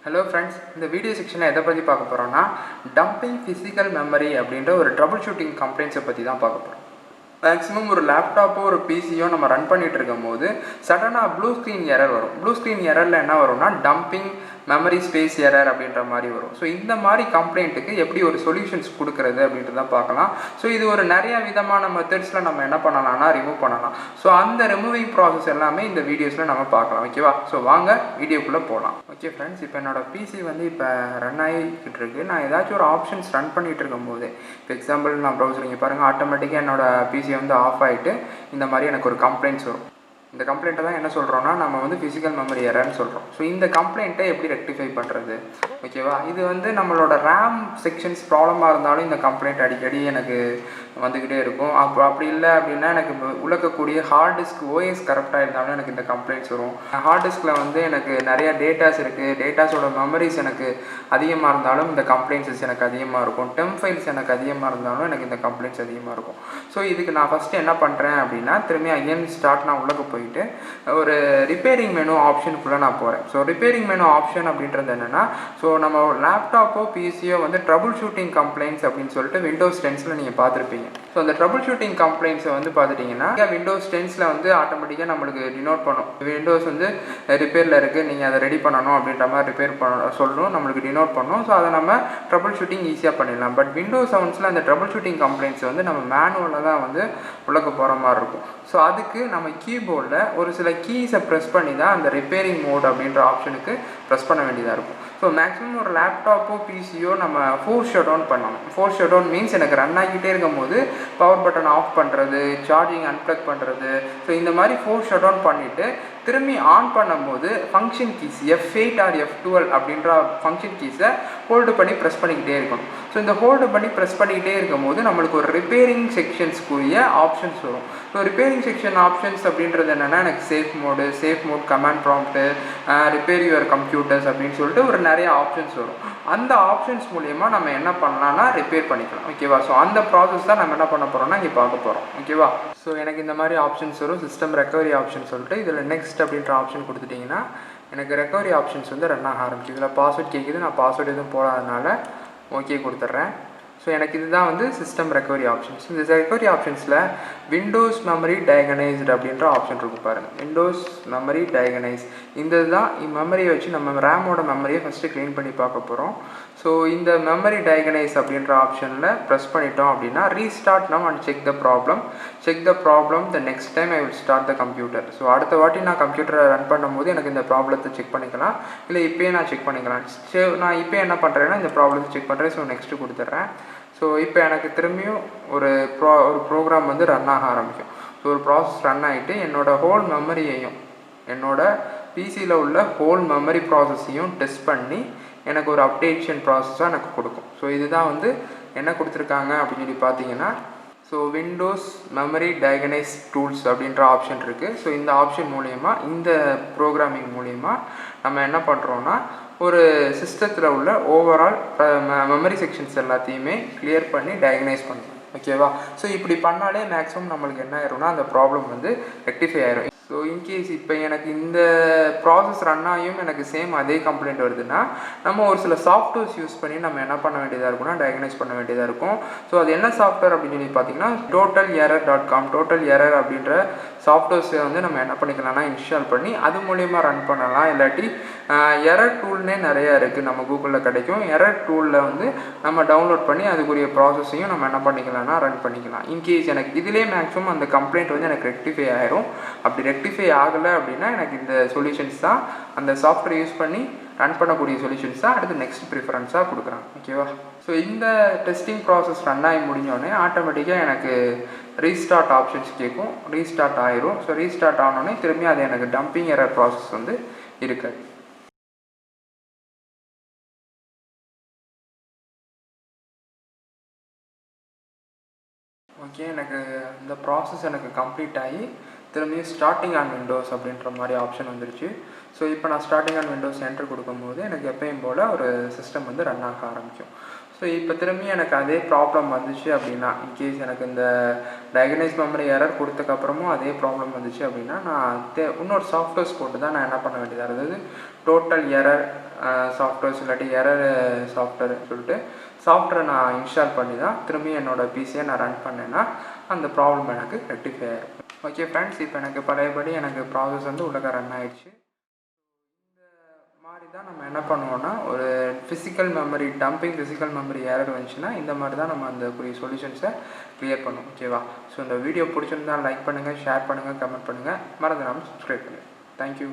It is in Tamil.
Hello friends, இந்த வீடியோ செக்ஷனில் எதை பற்றி பார்க்க போகிறோன்னா டம்பிங் ஃபிசிக்கல் மெமரி அப்படின்ற ஒரு ட்ரபிள் ஷூட்டிங் கம்ப்ளைண்ட்ஸை பற்றி தான் பார்க்க போகிறோம். மேக்ஸிமம் ஒரு லேப்டாப்போ ஒரு பிசியோ நம்ம ரன் பண்ணிகிட்டு இருக்கும் போது சடனாக ப்ளூ ஸ்க்ரீன் எரர் வரும். ப்ளூ ஸ்க்ரீன் எரரில் என்ன வரும்னா டம்பிங் மெமரி ஸ்பேஸ் எரர் அப்படின்ற மாதிரி வரும். ஸோ இந்த மாதிரி கம்ப்ளைண்ட்டுக்கு எப்படி ஒரு சொல்யூஷன்ஸ் கொடுக்குறது அப்படின்ட்டு தான் பார்க்கலாம். ஸோ இது ஒரு நிறைய விதமான மெத்தட்ஸில் நம்ம என்ன பண்ணலாம்னா ரிமூவ் பண்ணலாம். ஸோ அந்த ரிமூவிங் ப்ராசஸ் எல்லாமே இந்த வீடியோஸில் நம்ம பார்க்கலாம். ஓகேவா? ஸோ வாங்க வீடியோக்குள்ளே போகலாம். ஓகே ஃப்ரெண்ட்ஸ், இப்போ என்னோடய பிசி வந்து இப்போ ரன் ஆகிக்கிட்டு இருக்குது. நான் ஏதாச்சும் ஒரு ஆப்ஷன்ஸ் ரன் பண்ணிகிட்டு இருக்கும்போது, இப்போ எக்ஸாம்பிள் நான் ப்ரௌசர் இங்கே பாருங்கள், ஆட்டோமேட்டிக்காக என்னோடய பிசி வந்து ஆஃப் ஆகிட்டு இந்த மாதிரி எனக்கு ஒரு கம்ப்ளைண்ட்ஸ் வரும். இந்த கம்ப்ளைண்ட்டை தான் என்ன சொல்கிறோன்னா நம்ம வந்து ஃபிசிக்கல் மெமரி எரர்னு சொல்கிறோம். ஸோ இந்த கம்ப்ளைண்ட்டை எப்படி ரெக்டிஃபை பண்ணுறது? ஓகேவா? இது வந்து நம்மளோட ரேம் செக்ஷன்ஸ் ப்ராப்ளமாக இருந்தாலும் இந்த கம்ப்ளைண்ட் அடிக்கடி எனக்கு வந்துக்கிட்டே இருக்கும். அப்படி இல்லை அப்படின்னா எனக்கு உள்ளக்கக்கூடிய ஹார்ட் டிஸ்க் ஓஎஸ் கரெக்டாக இருந்தாலும் எனக்கு இந்த கம்ப்ளைண்ட்ஸ் வரும். ஹார்ட் டிஸ்கில் வந்து எனக்கு நிறையா டேட்டாஸ் இருக்குது, டேட்டாஸோட மெமரிஸ் எனக்கு அதிகமாக இருந்தாலும் இந்த கம்ப்ளைண்ட்ஸஸ் எனக்கு அதிகமாக இருக்கும். டெம்ப் ஃபைல்ஸ் எனக்கு அதிகமாக இருந்தாலும் எனக்கு இந்த கம்ப்ளைண்ட்ஸ் அதிகமாக இருக்கும். ஸோ இதுக்கு நான் ஃபஸ்ட்டு என்ன பண்ணுறேன் அப்படின்னா, திரும்பி அகெயின் ஸ்டார்ட் நான் உள்ளே போயிட்டு ஒரு ரிப்பேரிங் மெனு ஆப்ஷனுக்குள்ளே நான் போகிறேன். ஸோ ரிப்பேரிங் மெனு ஆப்ஷன் அப்படின்றது என்னென்னா, ஸோ நம்ம லேப்டாப்போ பிசியோ வந்து ட்ரபிள் ஷூட்டிங் கம்ப்ளைண்ட்ஸ் அப்படின்னு சொல்லிட்டு விண்டோஸ் 10 நீங்கள் பார்த்துருப்பீங்க. ஸோ அந்த ட்ரபிள் ஷூட்டிங் கம்ப்ளைண்ட்ஸை வந்து பார்த்துட்டிங்கன்னா விண்டோஸ் 10 வந்து ஆட்டோமேட்டிக்காக நம்மளுக்கு டினோட் பண்ணும். விண்டோஸ் வந்து ரிப்பேரில் இருக்குது, நீங்கள் அதை ரெடி பண்ணணும் அப்படின்ற மாதிரி ரிப்பேர் சொல்லணும், நம்மளுக்கு டினோட் பண்ணணும். ஸோ அதை நம்ம ட்ரபிள் ஷூட்டிங் ஈஸியாக பண்ணிடலாம். பட் விண்டோஸ் 7 அந்த ட்ரபிள் ஷூட்டிங் கம்ப்ளைண்ட்ஸ் வந்து நம்ம மேனுவலாக தான் வந்து உள்ளக்க போகிற மாதிரி இருக்கும். ஸோ அதுக்கு நம்ம கீபோர்டில் ஒரு சில கீஸை ப்ரெஸ் பண்ணி தான் அந்த ரிப்பேரிங் மோட் அப்படின்ற ஆப்ஷனுக்கு ப்ரெஸ் பண்ண வேண்டியதாக இருக்கும். ஸோ மேக்ஸிமம் ஒரு லேப்டாப்போ பிசியோ நம்ம ஃபோர்ஸ் ஷட் டவுன் பண்ணணும். ஃபோர்ஸ் ஷட் டவுன் மீன்ஸ் எனக்கு ரன் ஆகிக்கிட்டே இருக்கும்போது பவர் பட்டன் ஆஃப் பண்ணுறது, சார்ஜிங் அன்ப்ளக் பண்ணுறது. ஸோ இந்த மாதிரி ஃபோர்ஸ் ஷட் டவுன் பண்ணிவிட்டு திரும்பி ஆன் பண்ணும்போது function keys F8 R F12 அப்படின்ற ஃபங்க்ஷன் கீஸை ஹோல்டு பண்ணி ப்ரெஸ் பண்ணிக்கிட்டே இருக்கணும். ஸோ இந்த ஹோல்டு பண்ணி ப்ரெஸ் பண்ணிக்கிட்டே இருக்கும்போது நம்மளுக்கு ஒரு ரிப்பேரிங் செக்ஷன்ஸ்க்குரிய ஆப்ஷன்ஸ் வரும். ஸோ ரிப்பேரிங் செக்ஷன் ஆப்ஷன்ஸ் அப்படின்றது என்னென்னா, எனக்கு safe mode, command prompt, repair your computers அப்படின்னு சொல்லிட்டு ஒரு நிறைய ஆப்ஷன்ஸ் வரும். அந்த ஆப்ஷன்ஸ் மூலிமா நம்ம என்ன பண்ணலாம்னா ரிப்பேர் பண்ணிக்கலாம். ஓகேவா? ஸோ அந்த ப்ராசஸ் தான் நம்ம என்ன பண்ண போகிறோம்னா இங்கே பார்க்க போகிறோம். ஓகேவா? ஸோ எனக்கு இந்த மாதிரி ஆப்ஷன்ஸ் வரும். சிஸ்டம் ரெக்கவரி ஆப்ஷன் சொல்லிட்டு இதில் நெக்ஸ்ட் அப்படின்ற ஆப்ஷன் கொடுத்துட்டிங்கன்னா எனக்கு ரெக்கவரி ஆப்ஷன்ஸ் வந்து ரன் ஆக ஆரம்பிக்கும். இதில் பாஸ்வேர்ட் கேட்குது, நான் பாஸ்வேர்டு எதுவும் போடாதனால ஓகே கொடுத்துட்றேன். ஸோ எனக்கு இதுதான் வந்து சிஸ்டம் ரெக்கவரி ஆப்ஷன்ஸ். இந்த ரெக்கவரி ஆப்ஷன்ஸில் விண்டோஸ் மெமரி டயகனைஸ்டு அப்படின்ற ஆப்ஷன் இருக்குது பாருங்கள். விண்டோஸ் மெமரி டயகனைஸ், இந்த இதுதான் மெமரியை வச்சு நம்ம ரேமோட மெமரியை ஃபஸ்ட்டு க்ளீன் பண்ணி பார்க்க போகிறோம். ஸோ இந்த மெமரி டயகனைஸ் அப்படின்ற ஆப்ஷனில் ப்ரெஸ் பண்ணிட்டோம் அப்படின்னா restart now and check the problem the next time I will start the computer. So அடுத்த வாட்டி நான் கம்ப்யூட்டரை ரன் பண்ணும்போது எனக்கு இந்த ப்ராப்ளத்தை செக் பண்ணிக்கலாம், இல்லை இப்போயே நான் செக் பண்ணிக்கலாம். ஸோ நான் இப்போ என்ன பண்ணுறேன்னா இந்த ப்ராப்ளத்தை செக் பண்ணுறேன். ஸோ நெக்ஸ்ட்டு கொடுத்துட்றேன். ஸோ இப்போ எனக்கு திரும்பியும் ஒரு ப்ரோக்ராம் வந்து ரன் ஆக ஆரம்பிக்கும். ஸோ ஒரு ப்ராசஸ் ரன் ஆகிட்டு என்னோடய ஹோல் மெமரியையும் என்னோடய பிசியில் உள்ள ஹோல் மெமரி ப்ராசஸையும் டெஸ்ட் பண்ணி எனக்கு ஒரு அப்டேஷன் ப்ராசஸாக எனக்கு கொடுக்கும். ஸோ இதுதான் வந்து என்ன கொடுத்துருக்காங்க அப்படின்னு சொல்லி பார்த்தீங்கன்னா, so Windows memory diagnose tools அப்படின்ற ஆப்ஷன் இருக்குது. ஸோ இந்த ஆப்ஷன் மூலயமா, இந்த ப்ரோக்ராமிங் மூலயமா நம்ம என்ன பண்ணுறோன்னா ஒரு சிஸ்டத்தில் உள்ள ஓவரால் மெமரி செக்ஷன்ஸ் எல்லாத்தையுமே கிளியர் பண்ணி டயகனைஸ் பண்ணணும். ஓகேவா? ஸோ இப்படி பண்ணாலே மேக்ஸிமம் நம்மளுக்கு என்ன ஆயிரும்னா அந்த ப்ராப்ளம் வந்து ரெக்டிஃபை ஆயிரும். ஸோ இன்கேஸ் இப்போ எனக்கு இந்த ப்ராசஸ் ரன் ஆகியும் எனக்கு சேம் அதே கம்ப்ளைண்ட் வருதுன்னா நம்ம ஒரு சில சாஃப்ட்வேர்ஸ் யூஸ் பண்ணி நம்ம என்ன பண்ண வேண்டியதாக இருக்கும்னா டயகனைஸ் பண்ண வேண்டியதாக இருக்கும். ஸோ அது என்ன சாஃப்ட்வேர் அப்படின்னு சொல்லி பார்த்தீங்கன்னா totalerror அப்படின்ற சாஃப்ட்வேர்ஸை வந்து நம்ம என்ன பண்ணிக்கலாம்னா இன்ஸ்டால் பண்ணி அது மூலயமா ரன் பண்ணலாம். இல்லாட்டி எரர் டூல்னே நிறையா இருக்குது, நம்ம கூகுளில் கிடைக்கும். எரர் டூலில் வந்து நம்ம டவுன்லோட் பண்ணி அதுக்குரிய ப்ராசஸையும் நம்ம என்ன பண்ணிக்கலாம்னா ரன் பண்ணிக்கலாம். இன்கேஸ் எனக்கு இதிலே மேக்ஸிமம் அந்த கம்ப்ளைண்ட் வந்து எனக்கு ரெக்டிஃபை ஆயிரும். அப்படி ரெக்டிஃபை ஆகலை அப்படின்னா எனக்கு இந்த சொல்யூஷன்ஸ் தான், அந்த சாஃப்ட்வேர் யூஸ் பண்ணி ரன் பண்ணக்கூடிய சொல்யூஷன்ஸ் தான் அடுத்து நெக்ஸ்ட் ப்ரிஃபரன்ஸாக கொடுக்குறாங்க. ஓகேவா? ஸோ இந்த டெஸ்டிங் ப்ராசஸ் ரன் ஆகி முடிஞ்சோடனே ஆட்டோமேட்டிக்காக எனக்கு ரீஸ்டார்ட் ஆப்ஷன்ஸ் கேட்கும், ரீஸ்டார்ட் ஆயிரும். ஸோ ரீஸ்டார்ட் ஆனோடனே திரும்பி அது எனக்கு டம்பிங் எரர் ப்ராசஸ் வந்து இருக்காது. ஓகே, எனக்கு இந்த ப்ராசஸ் எனக்கு கம்ப்ளீட் ஆகி திரும்பியும் ஸ்டார்டிங் ஆன் விண்டோஸ் அப்படின்ற மாதிரி ஆப்ஷன் வந்துருச்சு. ஸோ இப்போ நான் ஸ்டார்டிங் ஆன் விண்டோஸ் என்ட்ரு கொடுக்கும்போது எனக்கு எப்பயும் போல் ஒரு சிஸ்டம் வந்து ரன் ஆக ஆரம்பிக்கும். ஸோ இப்போ திரும்பி எனக்கு அதே ப்ராப்ளம் வந்துச்சு அப்படின்னா, இன்கேஸ் எனக்கு இந்த டயகனைஸ் மெமரி எரர் கொடுத்ததுக்கப்புறமும் அதே ப்ராப்ளம் வந்துச்சு அப்படின்னா, நான் இன்னொரு சாஃப்ட்வேர்ஸ் போட்டு தான் நான் என்ன பண்ண வேண்டியதாக இருந்தது, டோட்டல் எரர் சாஃப்ட்வேர்ஸ் இல்லாட்டி எரர் சாஃப்ட்வேர் சொல்லிட்டு சாஃப்ட்வேரை நான் இன்ஸ்டால் பண்ணி தான் திரும்பி என்னோடய பிசியை நான் ரன் பண்ணேன்னா அந்த ப்ராப்ளம் எனக்கு ரெக்டிஃபை ஆகிடும். ஓகே ஃப்ரெண்ட்ஸ், இப்போ எனக்கு பழையபடி எனக்கு ப்ராசஸ் வந்து உள்ளே ரன் ஆகிடுச்சு. மாதிரி தான் நம்ம என்ன பண்ணுவோம்னா, ஒரு physical memory physical memory error வந்துச்சுன்னா இந்த மாதிரி தான் நம்ம அந்த சொல்யூஷன்ஸை க்ளியர் பண்ணுவோம். ஓகேவா? ஸோ இந்த வீடியோ பிடிச்சிருந்தால் லைக் பண்ணுங்கள், ஷேர் பண்ணுங்கள், கமெண்ட் பண்ணுங்கள், மறந்துடாமல் சப்ஸ்கிரைப் பண்ணுங்கள். தேங்க்யூ.